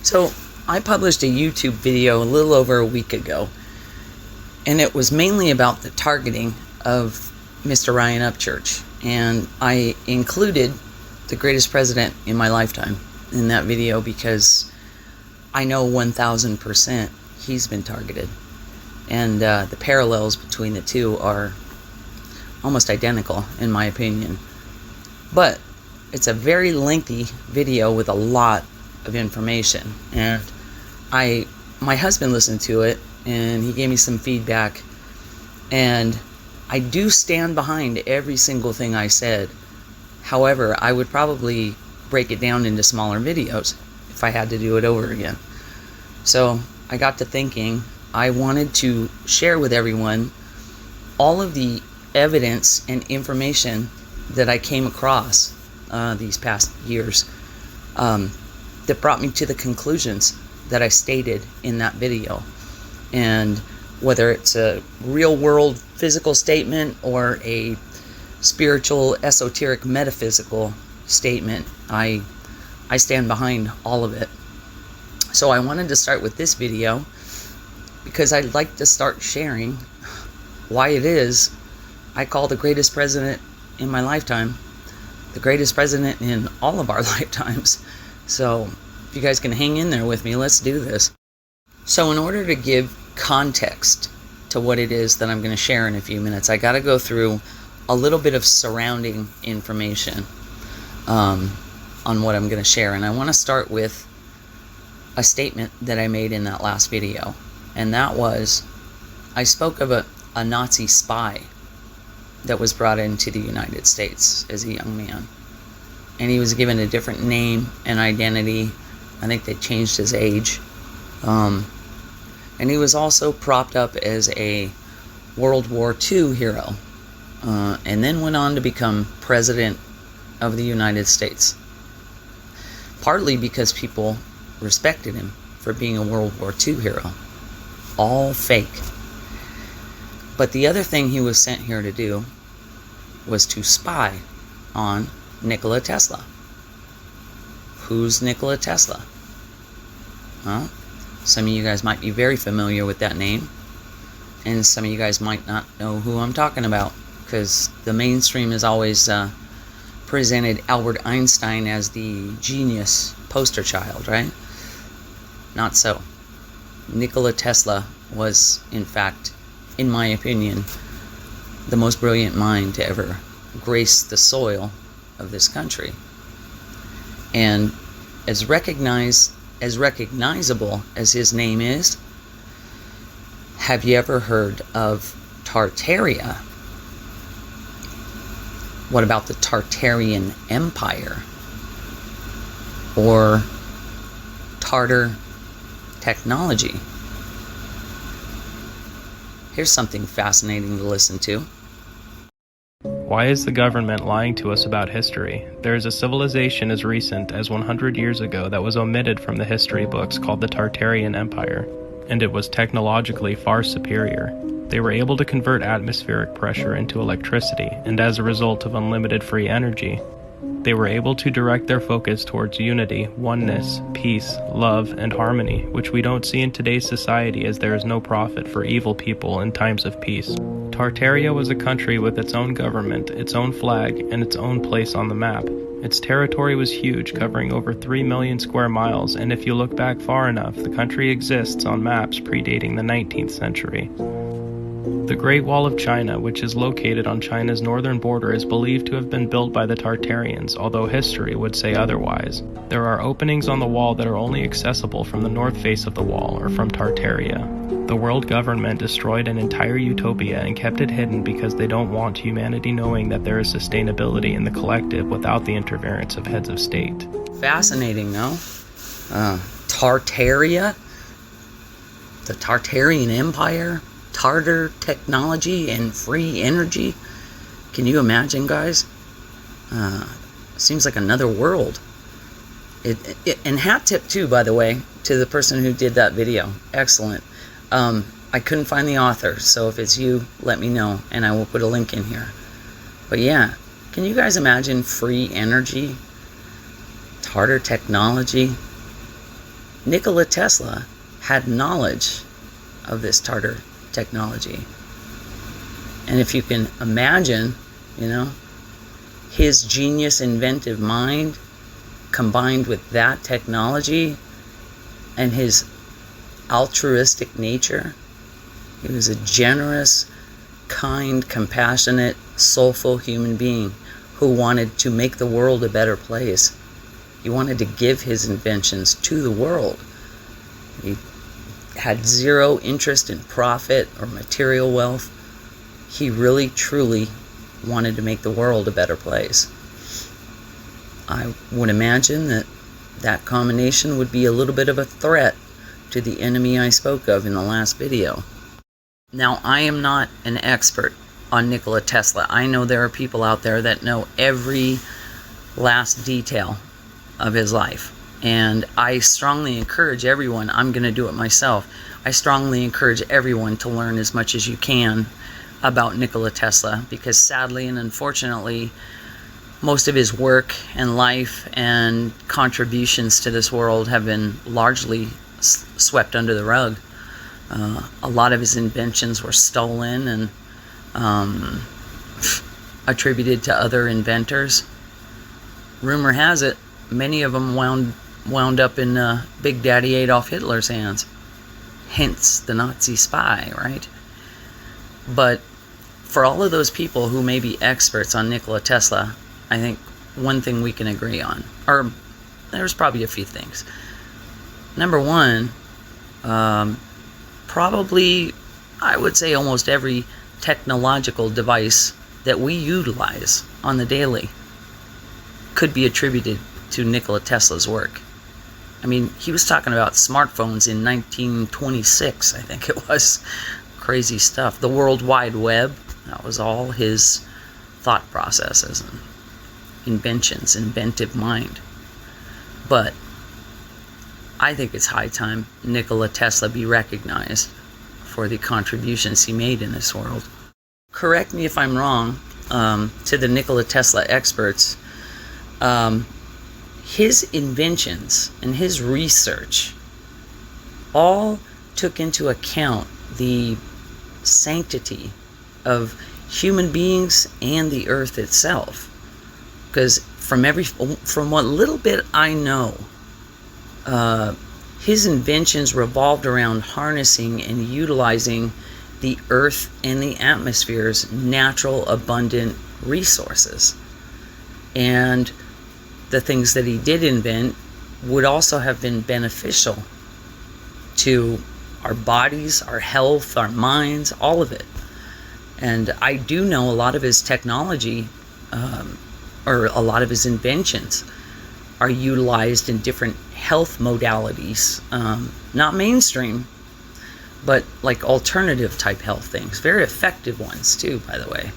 So I published a YouTube video a little over a week ago, and it was mainly about the targeting of Mr. Ryan Upchurch, and I included the greatest president in my lifetime in that video because I know 1000% he's been targeted, and the parallels between the two are almost identical in my opinion. But it's a very lengthy video with a lot of information, and my husband listened to it and he gave me some feedback, and I do stand behind every single thing I said. However, I would probably break it down into smaller videos if I had to do it over again. So I got to thinking I wanted to share with everyone all of the evidence and information that I came across these past years that brought me to the conclusions that I stated in that video. And whether it's a real world physical statement or a spiritual, esoteric, metaphysical statement, I stand behind all of it. So I wanted to start with this video because I'd like to start sharing why it is I call the greatest president in my lifetime the greatest president in all of our lifetimes. So if you guys can hang in there with me, let's do this. So in order to give context to what it is that I'm going to share in a few minutes, I got to go through a little bit of surrounding information on what I'm going to share. And I want to start with a statement that I made in that last video. And that was, I spoke of a Nazi spy that was brought into the United States as a young man. And he was given a different name and identity. I think they changed his age. And he was also propped up as a World War II hero. And then went on to become President of the United States. Partly because people respected him for being a World War II hero. All fake. But the other thing he was sent here to do was to spy on Nikola Tesla. Who's Nikola Tesla? Well, some of you guys might be very familiar with that name, and some of you guys might not know who I'm talking about, because the mainstream has always presented Albert Einstein as the genius poster child, right? Not so. Nikola Tesla was, in fact, in my opinion, the most brilliant mind to ever grace the soil of this country. And as recognizable as his name is, have you ever heard of Tartaria? What about the Tartarian Empire? Or Tartar technology? Here's something fascinating to listen to. Why is the government lying to us about history? There is a civilization as recent as 100 years ago that was omitted from the history books called the Tartarian Empire, and it was technologically far superior. They were able to convert atmospheric pressure into electricity, and as a result of unlimited free energy, they were able to direct their focus towards unity, oneness, peace, love, and harmony, which we don't see in today's society as there is no profit for evil people in times of peace. Tartaria was a country with its own government, its own flag, and its own place on the map. Its territory was huge, covering over 3 million square miles, and if you look back far enough, the country exists on maps predating the 19th century. The Great Wall of China, which is located on China's northern border, is believed to have been built by the Tartarians, although history would say otherwise. There are openings on the wall that are only accessible from the north face of the wall, or from Tartaria. The world government destroyed an entire utopia and kept it hidden because they don't want humanity knowing that there is sustainability in the collective without the interference of heads of state. Fascinating, no? Tartaria? The Tartarian Empire? Tartar technology and free energy? Can you imagine, guys? Seems like another world. And hat tip too, by the way, to the person who did that video. Excellent. I couldn't find the author, so if it's you, let me know, and I will put a link in here. But yeah, can you guys imagine free energy, Tartar technology, Nikola Tesla had knowledge of this Tartar technology. And if you can imagine, his genius, inventive mind combined with that technology and his altruistic nature, he was a generous, kind, compassionate, soulful human being who wanted to make the world a better place. He wanted to give his inventions to the world. He had zero interest in profit or material wealth. He really, truly wanted to make the world a better place. I would imagine that that combination would be a little bit of a threat to the enemy I spoke of in the last video. Now, I am not an expert on Nikola Tesla. I know there are people out there that know every last detail of his life. And I strongly encourage everyone, I'm going to do it myself, I strongly encourage everyone to learn as much as you can about Nikola Tesla, because sadly and unfortunately, most of his work and life and contributions to this world have been largely swept under the rug. A lot of his inventions were stolen and attributed to other inventors. Rumor has it, many of them wound up in Big Daddy Adolf Hitler's hands. Hence the Nazi spy, right? But for all of those people who may be experts on Nikola Tesla, I think one thing we can agree on, or there's probably a few things. Number one, probably, I would say almost every technological device that we utilize on the daily could be attributed to Nikola Tesla's work. I mean, he was talking about smartphones in 1926, I think it was. Crazy stuff. The World Wide Web, that was all his thought processes and inventions, inventive mind. But I think it's high time Nikola Tesla be recognized for the contributions he made in this world. Correct me if I'm wrong, to the Nikola Tesla experts, his inventions and his research all took into account the sanctity of human beings and the earth itself. Because from what little bit I know, his inventions revolved around harnessing and utilizing the earth and the atmosphere's natural abundant resources. And the things that he did invent would also have been beneficial to our bodies, our health, our minds, all of it. And I do know a lot of his technology, or a lot of his inventions, are utilized in different health modalities. Not mainstream, but like alternative type health things. Very effective ones too, by the way.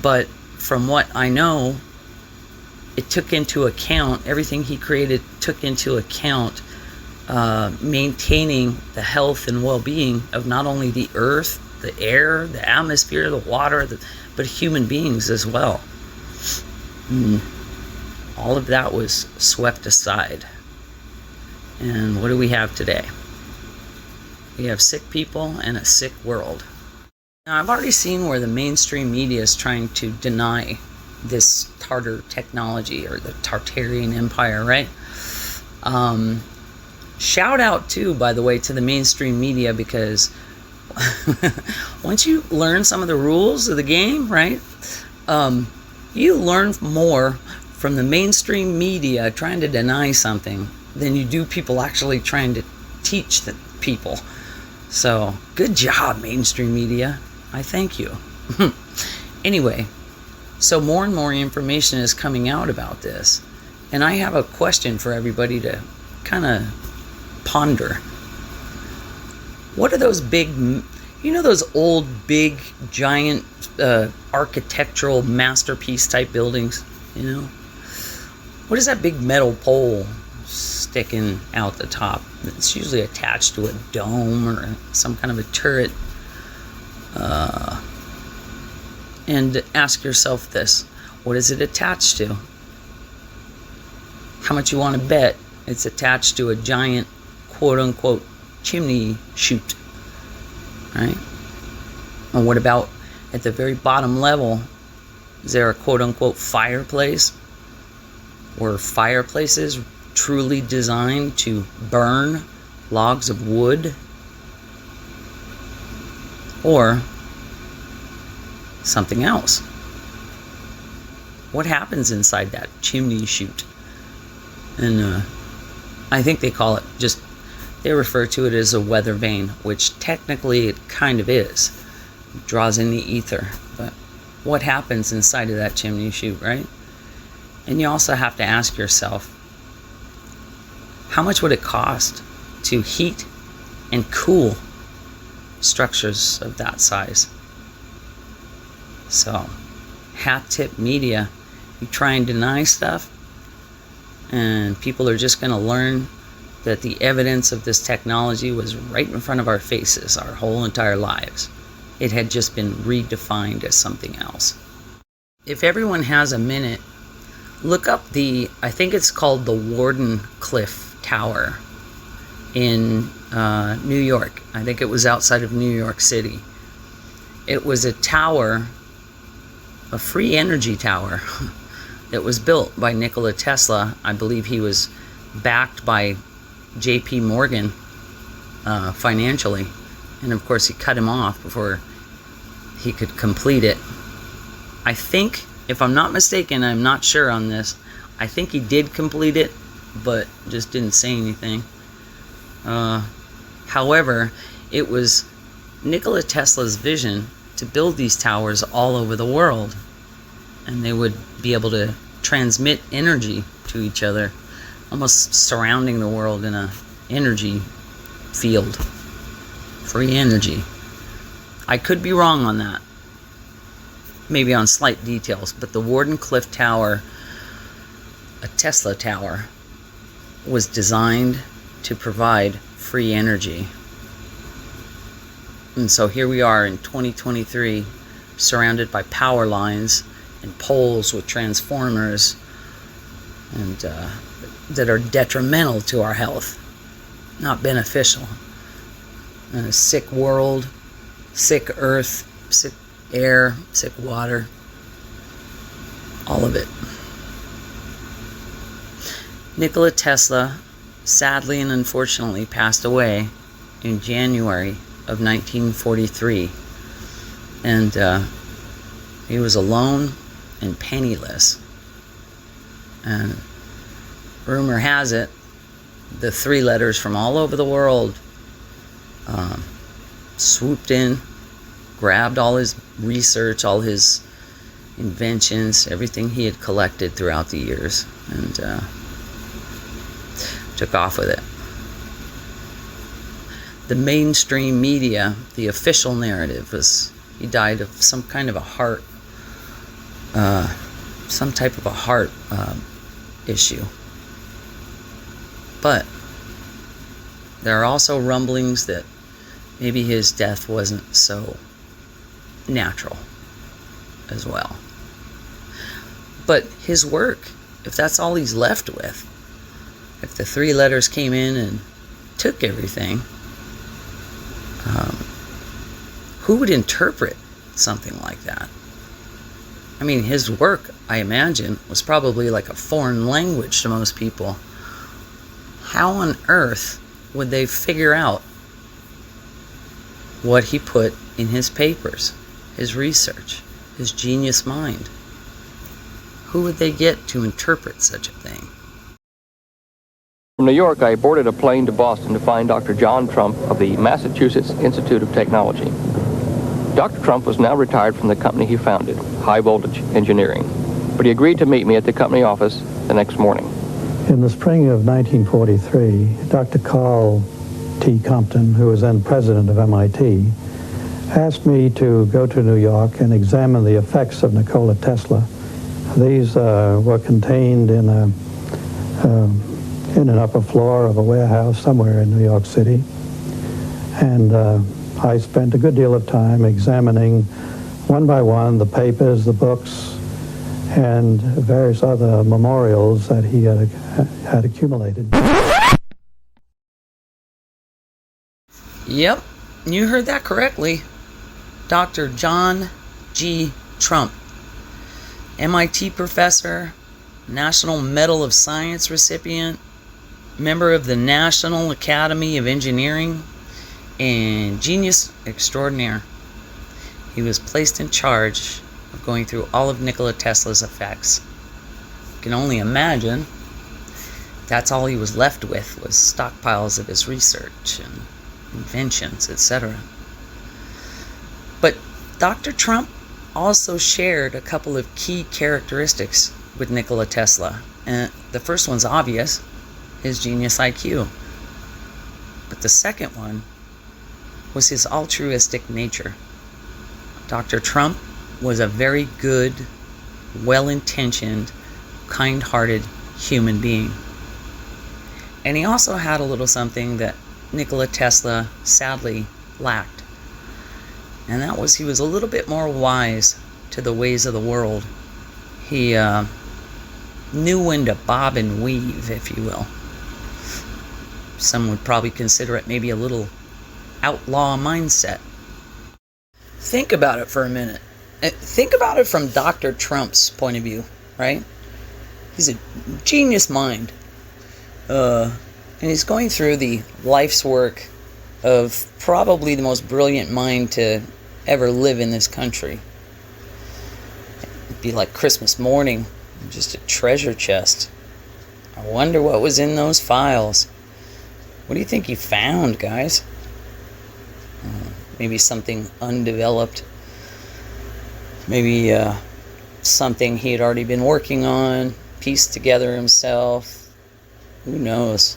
But from what I know, it took into account, everything he created took into account maintaining the health and well-being of not only the earth, the air, the atmosphere, the water, but human beings as well. All of that was swept aside. And what do we have today? We have sick people and a sick world. Now, I've already seen where the mainstream media is trying to deny this Tartar technology, or the Tartarian Empire, right? Shout out too, by the way, to the mainstream media, because once you learn some of the rules of the game, right, you learn more from the mainstream media trying to deny something than you do people actually trying to teach the people. So good job, mainstream media. I thank you. Anyway, so more and more information is coming out about this, and I have a question for everybody to kind of ponder. What are those big, those old, big, giant architectural masterpiece type buildings? What is that big metal pole sticking out the top? It's usually attached to a dome or some kind of a turret. And ask yourself this: what is it attached to? How much you want to bet it's attached to a giant quote-unquote chimney chute, right? And what about at the very bottom level? Is there a quote-unquote fireplace? Were fireplaces truly designed to burn logs of wood? Or something else? What happens inside that chimney chute? And I think they call it they refer to it as a weather vane, which technically it kind of is. It draws in the ether. But what happens inside of that chimney chute, right? And you also have to ask yourself, how much would it cost to heat and cool structures of that size? So, hat tip media, you try and deny stuff, and people are just going to learn that the evidence of this technology was right in front of our faces our whole entire lives. It had just been redefined as something else. If everyone has a minute, look up I think it's called the Warden Cliff Tower in New York. I think it was outside of New York City. It was a tower, a free energy tower, that was built by Nikola Tesla. I believe he was backed by J.P. Morgan financially. And of course he cut him off before he could complete it. I think, if I'm not mistaken, I'm not sure on this, I think he did complete it, but just didn't say anything. However, it was Nikola Tesla's vision to build these towers all over the world, and they would be able to transmit energy to each other, almost surrounding the world in a energy field. Free energy. I could be wrong on that. Maybe on slight details, but the Warden Cliff Tower, a Tesla tower, was designed to provide free energy. And so here we are in 2023, surrounded by power lines and poles with transformers, and that are detrimental to our health, not beneficial. And a sick world, sick earth, sick air, sick water, all of it. Nikola Tesla sadly and unfortunately passed away in January of 1943, and he was alone and penniless. And rumor has it, the three letters from all over the world swooped in, grabbed all his research, all his inventions, everything he had collected throughout the years, and took off with it. The mainstream media, the official narrative, was he died of some kind of a heart, some type of a heart issue. But there are also rumblings that maybe his death wasn't so natural as well. But his work, if that's all he's left with, if the three letters came in and took everything, who would interpret something like that? I mean, his work, I imagine, was probably like a foreign language to most people. How on earth would they figure out what he put in his papers, his research, his genius mind? Who would they get to interpret such a thing? From New York, I boarded a plane to Boston to find Dr. John Trump of the Massachusetts Institute of Technology. Dr. Trump was now retired from the company he founded, High Voltage Engineering, but he agreed to meet me at the company office the next morning. In the spring of 1943, Dr. Carl T. Compton, who was then president of MIT, asked me to go to New York and examine the effects of Nikola Tesla. These were contained in an upper floor of a warehouse somewhere in New York City. And I spent a good deal of time examining one by one the papers, the books, and various other memorials that he had accumulated. Yep, you heard that correctly. Dr. John G. Trump, MIT professor, National Medal of Science recipient, member of the National Academy of Engineering, and genius extraordinaire. He was placed in charge of going through all of Nikola Tesla's effects. You can only imagine that's all he was left with was stockpiles of his research and inventions, etc. But Dr. Trump also shared a couple of key characteristics with Nikola Tesla. And the first one's obvious, his genius IQ. But the second one was his altruistic nature. Dr. Trump was a very good, well-intentioned, kind-hearted human being. And he also had a little something that Nikola Tesla sadly lacked. And that was he was a little bit more wise to the ways of the world. He knew when to bob and weave, if you will. Some would probably consider it maybe a little outlaw mindset. Think about it for a minute. Think about it from Dr. Trump's point of view, right? He's a genius mind. And he's going through the life's work of probably the most brilliant mind to ever live in this country. It'd be like Christmas morning, just a treasure chest. I wonder what was in those files. What do you think he found, guys? Maybe something undeveloped. Maybe something he had already been working on, pieced together himself. Who knows?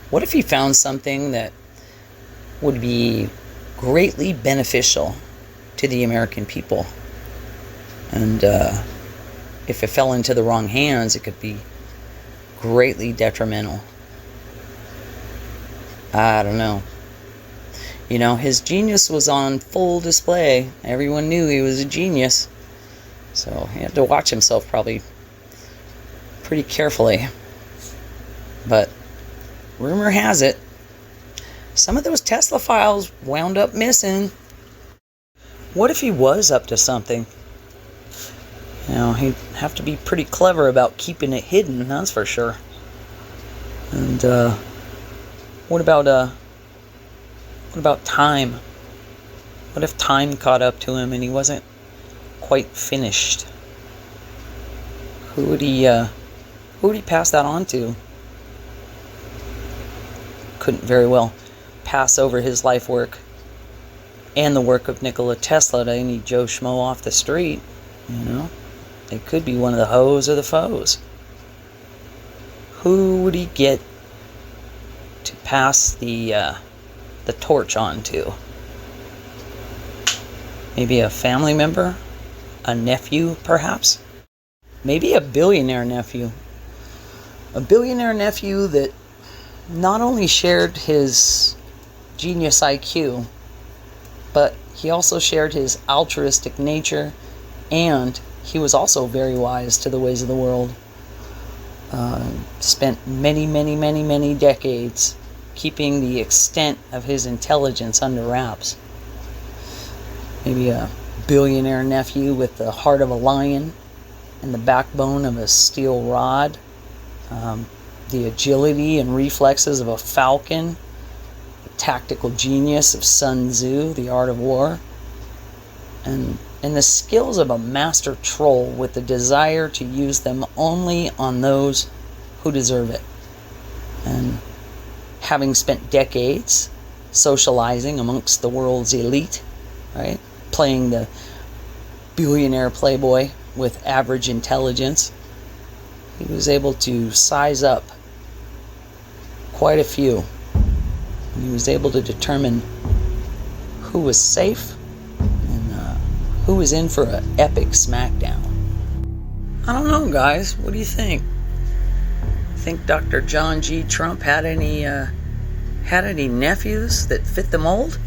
What if he found something that would be greatly beneficial to the American people? And if it fell into the wrong hands, it could be greatly detrimental. I don't know. You know, his genius was on full display. Everyone knew he was a genius. So he had to watch himself probably pretty carefully. But rumor has it, some of those Tesla files wound up missing. What if he was up to something? You know, he'd have to be pretty clever about keeping it hidden, that's for sure. And what about time? What if time caught up to him and he wasn't quite finished? Who would he pass that on to? Couldn't very well pass over his life work and the work of Nikola Tesla to any Joe Schmo off the street, you know? It could be one of the hoes or the foes. Who would he get to pass the torch on to? Maybe a family member? A nephew, perhaps? Maybe a billionaire nephew. A billionaire nephew that not only shared his genius IQ, but he also shared his altruistic nature, and he was also very wise to the ways of the world. Spent many decades keeping the extent of his intelligence under wraps. Maybe a billionaire nephew with the heart of a lion and the backbone of a steel rod, the agility and reflexes of a falcon, the tactical genius of Sun Tzu, the art of war, and the skills of a master troll with the desire to use them only on those who deserve it. And having spent decades socializing amongst the world's elite, right, playing the billionaire playboy with average intelligence, he was able to size up quite a few. And he was able to determine who was safe and who was in for an epic smackdown. I don't know, guys. What do you think? Think Dr. John G. Trump had any nephews that fit the mold?